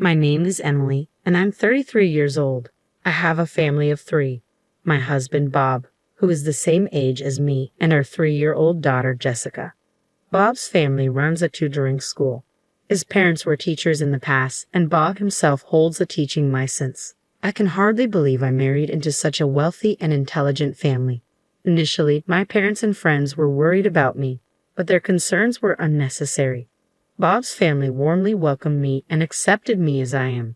My name is Emily, and I'm 33 years old. I have a family of three. My husband, Bob, who is the same age as me, and our 3-year-old daughter, Jessica. Bob's family runs a tutoring school. His parents were teachers in the past, and Bob himself holds a teaching license. I can hardly believe I married into such a wealthy and intelligent family. Initially, my parents and friends were worried about me, but their concerns were unnecessary. Bob's family warmly welcomed me and accepted me as I am.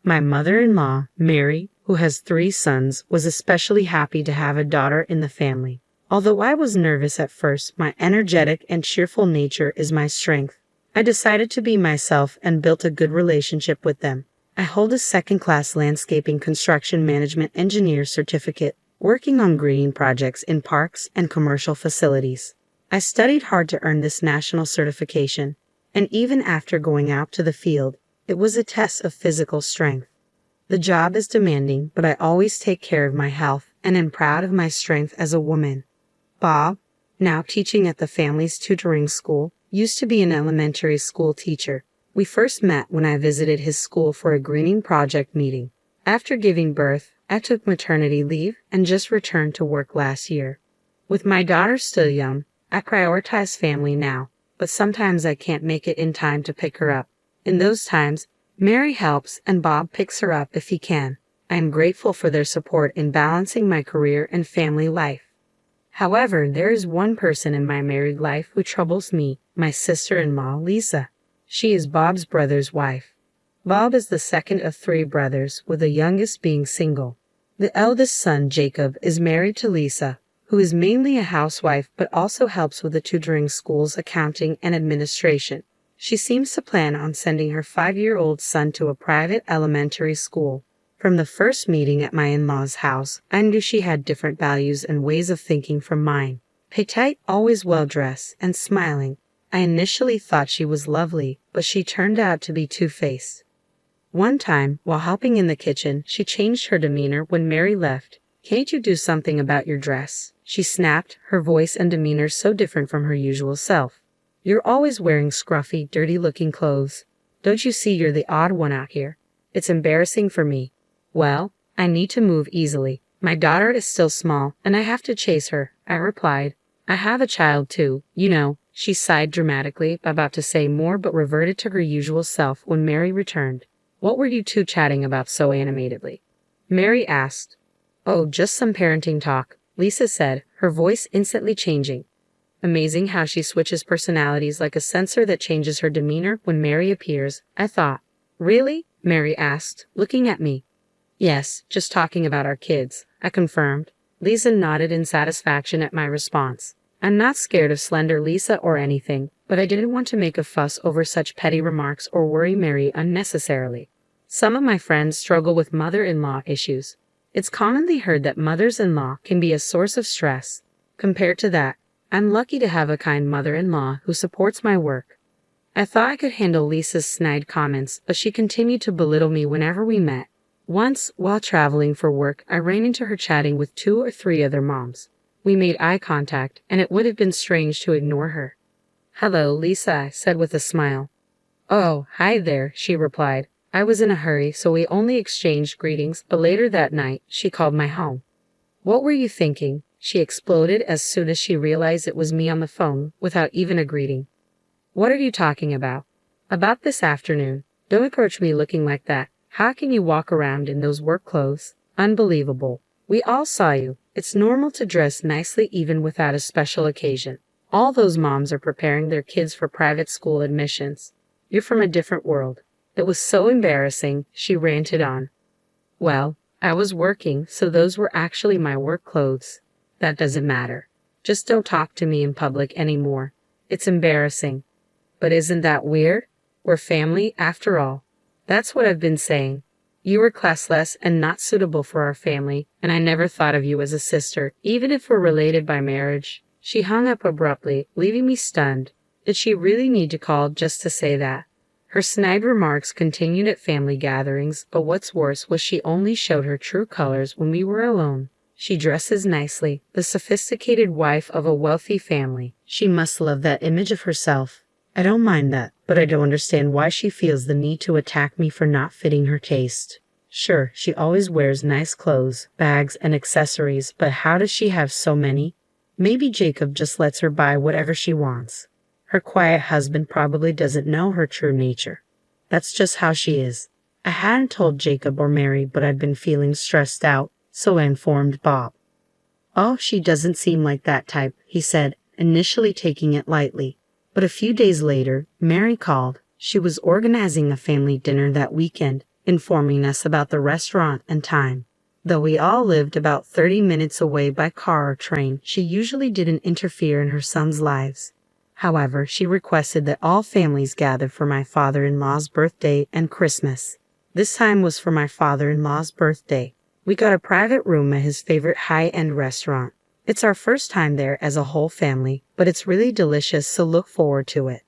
My mother-in-law, Mary, who has 3 sons, was especially happy to have a daughter in the family. Although I was nervous at first, my energetic and cheerful nature is my strength. I decided to be myself and built a good relationship with them. I hold a second-class landscaping construction management engineer certificate, working on greening projects in parks and commercial facilities. I studied hard to earn this national certification, and even after going out to the field, it was a test of physical strength. The job is demanding, but I always take care of my health and am proud of my strength as a woman. Bob, now teaching at the family's tutoring school, used to be an elementary school teacher. We first met when I visited his school for a greening project meeting. After giving birth, I took maternity leave and just returned to work last year. With my daughter still young, I prioritize family now, but sometimes I can't make it in time to pick her up. In those times, Mary helps and Bob picks her up if he can. I am grateful for their support in balancing my career and family life. However, there is one person in my married life who troubles me, my sister-in-law, Lisa. She is Bob's brother's wife. Bob is the second of 3 brothers, with the youngest being single. The eldest son, Jacob, is married to Lisa, who is mainly a housewife but also helps with the tutoring school's accounting and administration. She seems to plan on sending her 5-year-old son to a private elementary school. From the first meeting at my in-laws' house, I knew she had different values and ways of thinking from mine. Petite, always well-dressed and smiling. I initially thought she was lovely, but she turned out to be two-faced. One time, while helping in the kitchen, she changed her demeanor when Mary left. "Can't you do something about your dress?" she snapped, her voice and demeanor so different from her usual self. "You're always wearing scruffy, dirty-looking clothes. Don't you see you're the odd one out here? It's embarrassing for me." "Well, I need to move easily. My daughter is still small, and I have to chase her," I replied. "I have a child too, you know." She sighed dramatically, about to say more but reverted to her usual self when Mary returned. "What were you two chatting about so animatedly?" Mary asked. "Oh, just some parenting talk," Lisa said, her voice instantly changing. Amazing how she switches personalities like a sensor that changes her demeanor when Mary appears, I thought. "Really?" Mary asked, looking at me. "Yes, just talking about our kids," I confirmed. Lisa nodded in satisfaction at my response. I'm not scared of slender Lisa or anything, but I didn't want to make a fuss over such petty remarks or worry Mary unnecessarily. Some of my friends struggle with mother-in-law issues. It's commonly heard that mothers-in-law can be a source of stress. Compared to that, I'm lucky to have a kind mother-in-law who supports my work. I thought I could handle Lisa's snide comments, but she continued to belittle me whenever we met. Once, while traveling for work, I ran into her chatting with 2 or 3 other moms. We made eye contact, and it would have been strange to ignore her. "Hello, Lisa," I said with a smile. "Oh, hi there," she replied. I was in a hurry, so we only exchanged greetings, but later that night, she called my home. "What were you thinking?" she exploded as soon as she realized it was me on the phone, without even a greeting. "What are you talking about?" "About this afternoon. Don't approach me looking like that. How can you walk around in those work clothes? Unbelievable. We all saw you. It's normal to dress nicely even without a special occasion. All those moms are preparing their kids for private school admissions. You're from a different world." It was so embarrassing, she ranted on. "Well, I was working, so those were actually my work clothes. That doesn't matter. Just don't talk to me in public anymore. It's embarrassing." "But isn't that weird? We're family after all." "That's what I've been saying. You were classless and not suitable for our family, and I never thought of you as a sister, even if we're related by marriage." She hung up abruptly, leaving me stunned. Did she really need to call just to say that? Her snide remarks continued at family gatherings, but what's worse was she only showed her true colors when we were alone. She dresses nicely, the sophisticated wife of a wealthy family. She must love that image of herself. I don't mind that, but I don't understand why she feels the need to attack me for not fitting her taste. Sure, she always wears nice clothes, bags, and accessories, but how does she have so many? Maybe Jacob just lets her buy whatever she wants. Her quiet husband probably doesn't know her true nature. That's just how she is. I hadn't told Jacob or Mary, but I'd been feeling stressed out, so I informed Bob. "Oh, she doesn't seem like that type," he said, initially taking it lightly. But a few days later, Mary called. She was organizing a family dinner that weekend, informing us about the restaurant and time. Though we all lived about 30 minutes away by car or train, she usually didn't interfere in her sons' lives. However, she requested that all families gather for my father-in-law's birthday and Christmas. This time was for my father-in-law's birthday. We got a private room at his favorite high-end restaurant. It's our first time there as a whole family, but it's really delicious, so look forward to it.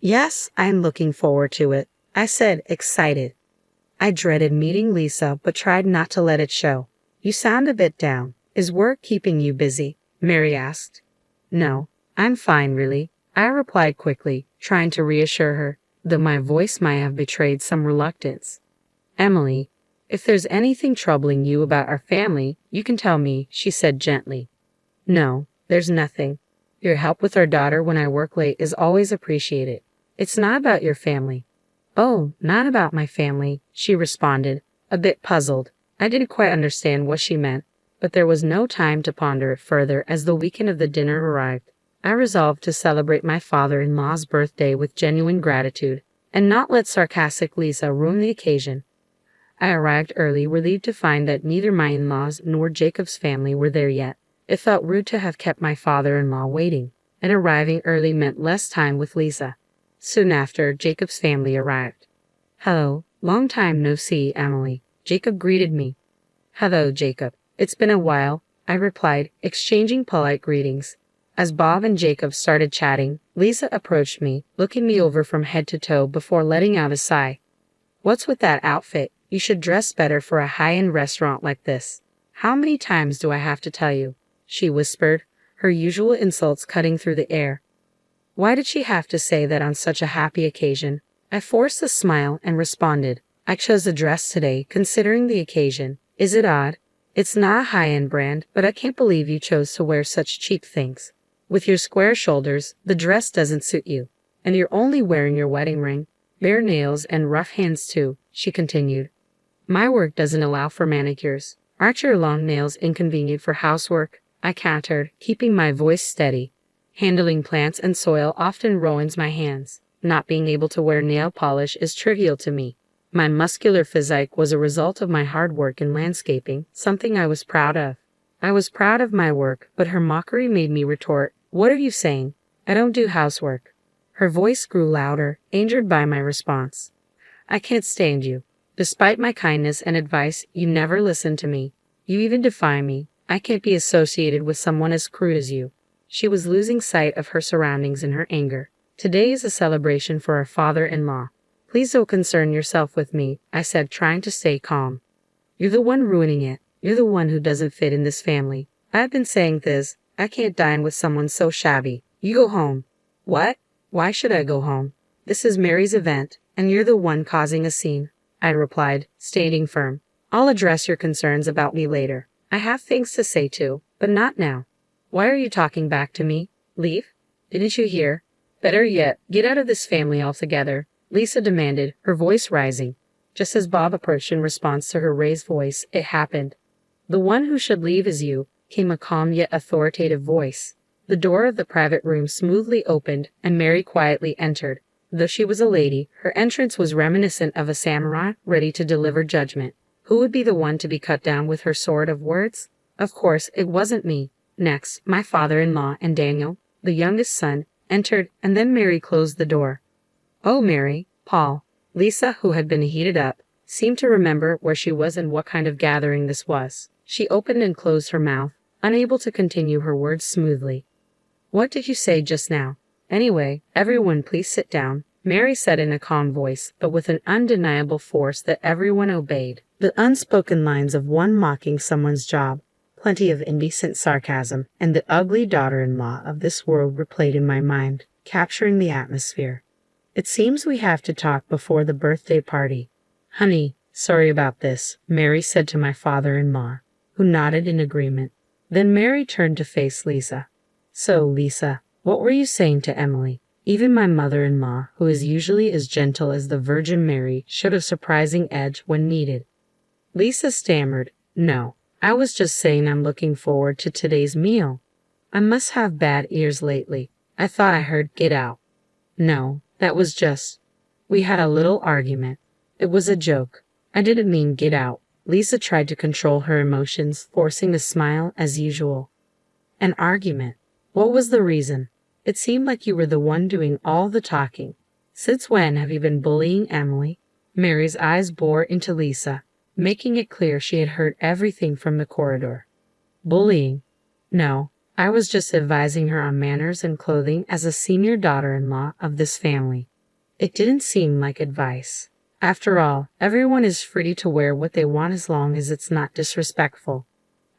"Yes, I'm looking forward to it," I said, excited. I dreaded meeting Lisa, but tried not to let it show. "You sound a bit down. Is work keeping you busy?" Mary asked. "No, I'm fine, really," I replied quickly, trying to reassure her, though my voice might have betrayed some reluctance. "Emily, if there's anything troubling you about our family, you can tell me," she said gently. "No, there's nothing. Your help with our daughter when I work late is always appreciated. It's not about your family." "Oh, not about my family," she responded, a bit puzzled. I didn't quite understand what she meant, but there was no time to ponder it further as the weekend of the dinner arrived. I resolved to celebrate my father-in-law's birthday with genuine gratitude, and not let sarcastic Lisa ruin the occasion. I arrived early, relieved to find that neither my in-laws nor Jacob's family were there yet. It felt rude to have kept my father-in-law waiting, and arriving early meant less time with Lisa. Soon after, Jacob's family arrived. "Hello, long time no see, Emily," Jacob greeted me. "Hello, Jacob. It's been a while," I replied, exchanging polite greetings. As Bob and Jacob started chatting, Lisa approached me, looking me over from head to toe before letting out a sigh. "What's with that outfit? You should dress better for a high-end restaurant like this." "How many times do I have to tell you?" she whispered, her usual insults cutting through the air. Why did she have to say that on such a happy occasion? I forced a smile and responded, "I chose a dress today, considering the occasion. Is it odd? It's not a high-end brand, but I can't believe you chose to wear such cheap things. With your square shoulders, the dress doesn't suit you. And you're only wearing your wedding ring. Bare nails and rough hands too," she continued. "My work doesn't allow for manicures. Aren't your long nails inconvenient for housework?" I countered, keeping my voice steady. "Handling plants and soil often ruins my hands. Not being able to wear nail polish is trivial to me. My muscular physique was a result of my hard work in landscaping, something I was proud of." I was proud of my work, but her mockery made me retort, "What are you saying? I don't do housework." Her voice grew louder, angered by my response. "I can't stand you. Despite my kindness and advice, you never listen to me. You even defy me. I can't be associated with someone as crude as you." She was losing sight of her surroundings in her anger. "Today is a celebration for our father-in-law. Please don't concern yourself with me," I said, trying to stay calm. "You're the one ruining it. You're the one who doesn't fit in this family. I've been saying this. I can't dine with someone so shabby. You go home." "What? Why should I go home? This is Mary's event, and you're the one causing a scene," I replied, standing firm. "I'll address your concerns about me later. I have things to say too, but not now." "Why are you talking back to me? Leave? Didn't you hear? Better yet, get out of this family altogether," Lisa demanded, her voice rising. Just as Bob approached in response to her raised voice, it happened. "The one who should leave is you," came a calm yet authoritative voice. The door of the private room smoothly opened, and Mary quietly entered. Though she was a lady, her entrance was reminiscent of a samurai ready to deliver judgment. Who would be the one to be cut down with her sword of words? Of course, it wasn't me. Next, my father-in-law and Daniel, the youngest son, entered, and then Mary closed the door. "Oh, Mary, Paul." Lisa, who had been heated up, seemed to remember where she was and what kind of gathering this was. She opened and closed her mouth, unable to continue her words smoothly. "What did you say just now? Anyway, everyone please sit down," Mary said in a calm voice, but with an undeniable force that everyone obeyed. The unspoken lines of one mocking someone's job, plenty of indecent sarcasm, and the ugly daughter-in-law of this world replayed in my mind, capturing the atmosphere. It seems we have to talk before the birthday party. Honey, sorry about this, Mary said to my father-in-law, who nodded in agreement. Then Mary turned to face Lisa. So, Lisa, what were you saying to Emily? Even my mother-in-law, who is usually as gentle as the Virgin Mary, showed a surprising edge when needed. Lisa stammered, No, I was just saying I'm looking forward to today's meal. I must have bad ears lately. I thought I heard get out. No, that was just. We had a little argument. It was a joke. I didn't mean get out. Lisa tried to control her emotions, forcing a smile as usual. An argument. What was the reason? It seemed like you were the one doing all the talking. Since when have you been bullying Emily? Mary's eyes bored into Lisa, making it clear she had heard everything from the corridor. Bullying? No, I was just advising her on manners and clothing as a senior daughter-in-law of this family. It didn't seem like advice. After all, everyone is free to wear what they want as long as it's not disrespectful.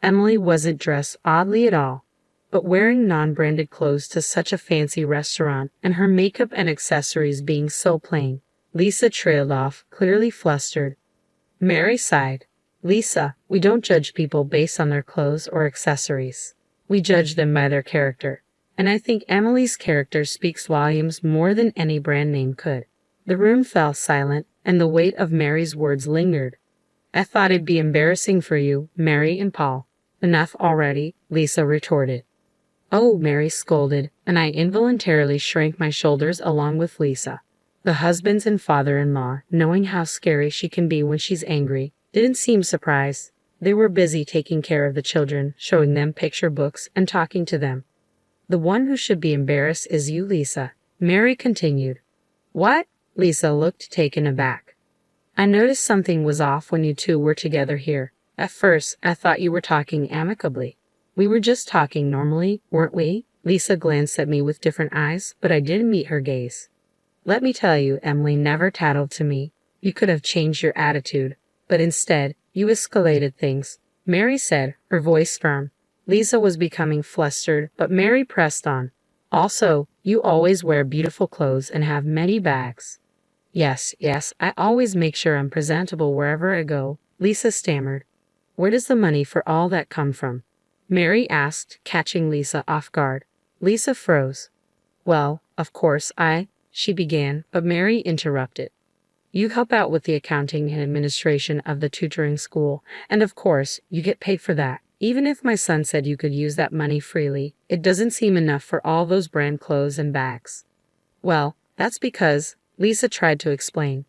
Emily wasn't dressed oddly at all, but wearing non-branded clothes to such a fancy restaurant and her makeup and accessories being so plain. Lisa trailed off, clearly flustered. Mary sighed. Lisa, we don't judge people based on their clothes or accessories. We judge them by their character. And I think Emily's character speaks volumes more than any brand name could. The room fell silent, and the weight of Mary's words lingered. I thought it'd be embarrassing for you, Mary and Paul. Enough already, Lisa retorted. Oh, Mary scolded, and I involuntarily shrank my shoulders along with Lisa. The husbands and father-in-law, knowing how scary she can be when she's angry, didn't seem surprised. They were busy taking care of the children, showing them picture books and talking to them. The one who should be embarrassed is you, Lisa, Mary continued. What? Lisa looked taken aback. I noticed something was off when you two were together here. At first, I thought you were talking amicably. We were just talking normally, weren't we? Lisa glanced at me with different eyes, but I didn't meet her gaze. Let me tell you, Emily never tattled to me. You could have changed your attitude, but instead, you escalated things, Mary said, her voice firm. Lisa was becoming flustered, but Mary pressed on. Also, you always wear beautiful clothes and have many bags. Yes, I always make sure I'm presentable wherever I go, Lisa stammered. Where does the money for all that come from? Mary asked, catching Lisa off guard. Lisa froze. Well, of course she began, but Mary interrupted. You help out with the accounting and administration of the tutoring school, and of course, you get paid for that. Even if my son said you could use that money freely, it doesn't seem enough for all those brand clothes and bags. Well, that's because, Lisa tried to explain.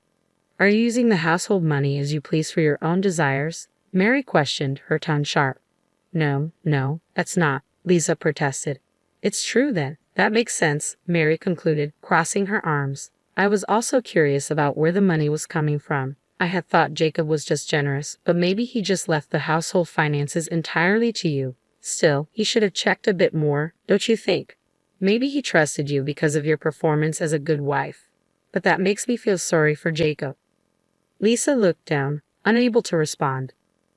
Are you using the household money as you please for your own desires? Mary questioned, her tone sharp. No, that's not, Lisa protested. It's true then. That makes sense, Mary concluded, crossing her arms. I was also curious about where the money was coming from. I had thought Jacob was just generous, but maybe he just left the household finances entirely to you. Still, he should have checked a bit more, don't you think? Maybe he trusted you because of your performance as a good wife. But that makes me feel sorry for Jacob. Lisa looked down, unable to respond.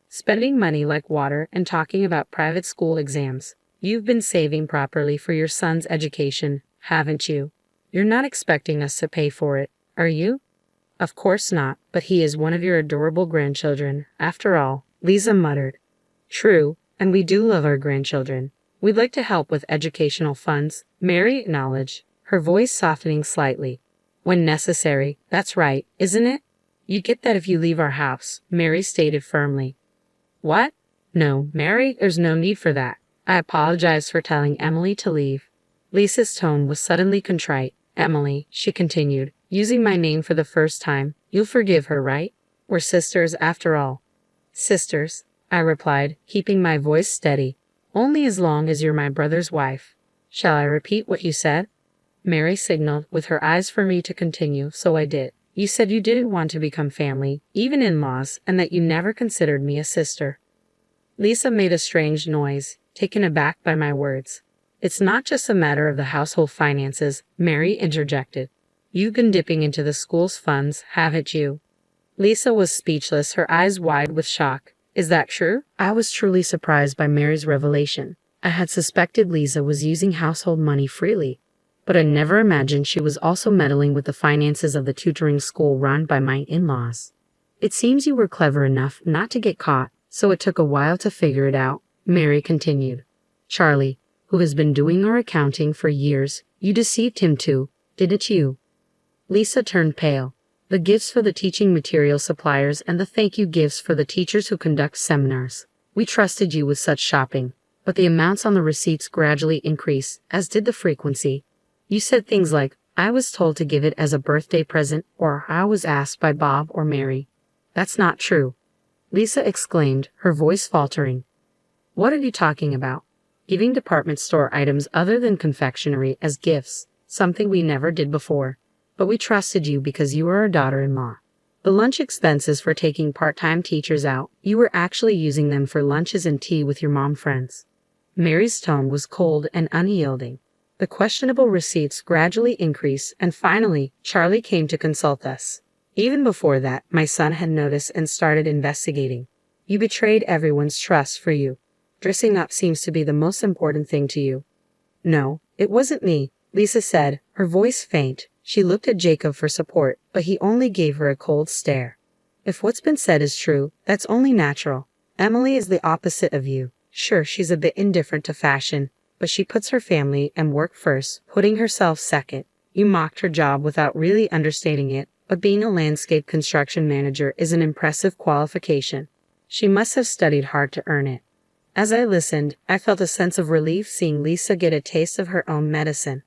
Spending money like water and talking about private school exams. You've been saving properly for your son's education, haven't you? You're not expecting us to pay for it, are you? Of course not, but he is one of your adorable grandchildren, after all, Lisa muttered. True, and we do love our grandchildren. We'd like to help with educational funds, Mary acknowledged, her voice softening slightly. When necessary, that's right, isn't it? You get that if you leave our house, Mary stated firmly. What? No, Mary, there's no need for that. I apologize for telling Emily to leave. Lisa's tone was suddenly contrite. Emily, she continued, using my name for the first time, you'll forgive her, right? We're sisters after all. Sisters, I replied, keeping my voice steady. Only as long as you're my brother's wife. Shall I repeat what you said? Mary signaled with her eyes for me to continue, so I did. You said you didn't want to become family, even in-laws, and that you never considered me a sister. Lisa made a strange noise, taken aback by my words. It's not just a matter of the household finances, Mary interjected. You've been dipping into the school's funds, haven't you? Lisa was speechless, her eyes wide with shock. Is that true? I was truly surprised by Mary's revelation. I had suspected Lisa was using household money freely. but I never imagined she was also meddling with the finances of the tutoring school run by my in-laws. It seems you were clever enough not to get caught, so it took a while to figure it out, Mary continued. Charlie, who has been doing our accounting for years, you deceived him too, didn't you? Lisa turned pale. The gifts for the teaching material suppliers and the thank you gifts for the teachers who conduct seminars. We trusted you with such shopping, but the amounts on the receipts gradually increased, as did the frequency. You said things like, I was told to give it as a birthday present, or I was asked by Bob or Mary. That's not true, Lisa exclaimed, her voice faltering. What are you talking about? Giving department store items other than confectionery as gifts, something we never did before. But we trusted you because you were our daughter-in-law. The lunch expenses for taking part-time teachers out, you were actually using them for lunches and tea with your mom friends. Mary's tone was cold and unyielding. The questionable receipts gradually increased, and finally, Charlie came to consult us. Even before that, my son had noticed and started investigating. You betrayed everyone's trust for you. Dressing up seems to be the most important thing to you. No, it wasn't me, Lisa said, her voice faint. She looked at Jacob for support, but he only gave her a cold stare. If what's been said is true, that's only natural. Emily is the opposite of you. Sure, she's a bit indifferent to fashion, but she puts her family and work first, putting herself second. You mocked her job without really understanding it, but being a landscape construction manager is an impressive qualification. She must have studied hard to earn it. As I listened, I felt a sense of relief seeing Lisa get a taste of her own medicine.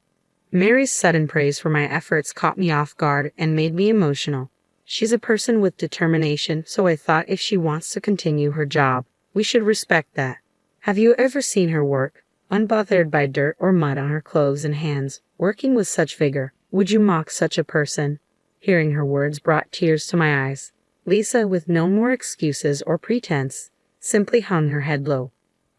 Mary's sudden praise for my efforts caught me off guard and made me emotional. She's a person with determination, so I thought if she wants to continue her job, we should respect that. Have you ever seen her work? Unbothered by dirt or mud on her clothes and hands, working with such vigor, would you mock such a person? Hearing her words brought tears to my eyes. Lisa, with no more excuses or pretense, simply hung her head low.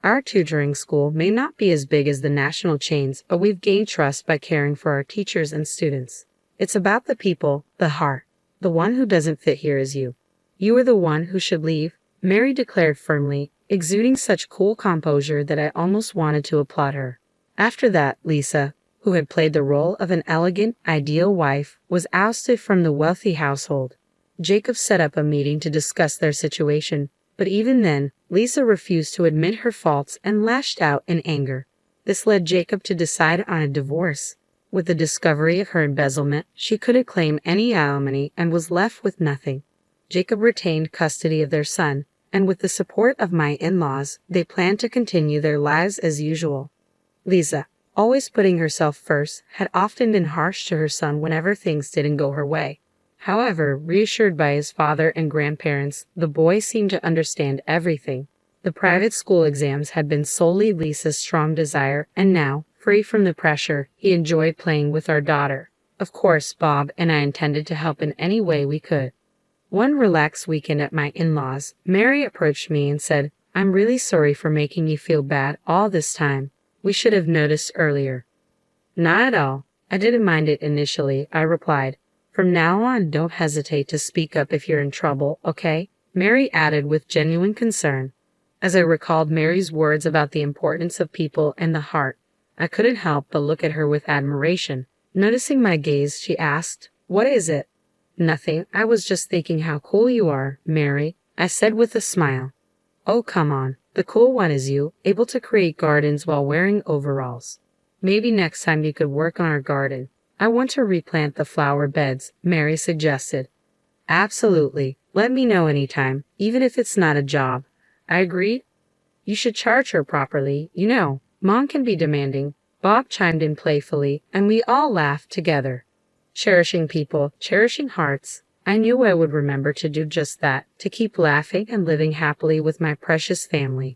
Our tutoring school may not be as big as the national chains, but we've gained trust by caring for our teachers and students. It's about the people, the heart. The one who doesn't fit here is you. You are the one who should leave, Mary declared firmly, exuding such cool composure that I almost wanted to applaud her. After that, Lisa, who had played the role of an elegant, ideal wife, was ousted from the wealthy household. Jacob set up a meeting to discuss their situation, but even then, Lisa refused to admit her faults and lashed out in anger. This led Jacob to decide on a divorce. With the discovery of her embezzlement, she couldn't claim any alimony and was left with nothing. Jacob retained custody of their son, and with the support of my in-laws, they planned to continue their lives as usual. Lisa, always putting herself first, had often been harsh to her son whenever things didn't go her way. However, reassured by his father and grandparents, the boy seemed to understand everything. The private school exams had been solely Lisa's strong desire, and now, free from the pressure, he enjoyed playing with our daughter. Of course, Bob and I intended to help in any way we could. One relaxed weekend at my in-laws, Mary approached me and said, I'm really sorry for making you feel bad all this time. We should have noticed earlier. Not at all. I didn't mind it initially, I replied. From now on, don't hesitate to speak up if you're in trouble, okay? Mary added with genuine concern. As I recalled Mary's words about the importance of people and the heart, I couldn't help but look at her with admiration. Noticing my gaze, she asked, What is it? Nothing, I was just thinking how cool you are, Mary, I said with a smile. Oh, come on, the cool one is you, able to create gardens while wearing overalls. Maybe next time you could work on our garden. I want to replant the flower beds, Mary suggested. Absolutely. Let me know anytime, even if it's not a job. I agreed. You should charge her properly, you know. Mom can be demanding. Bob chimed in playfully, and we all laughed together. Cherishing people, cherishing hearts. I knew I would remember to do just that, to keep laughing and living happily with my precious family.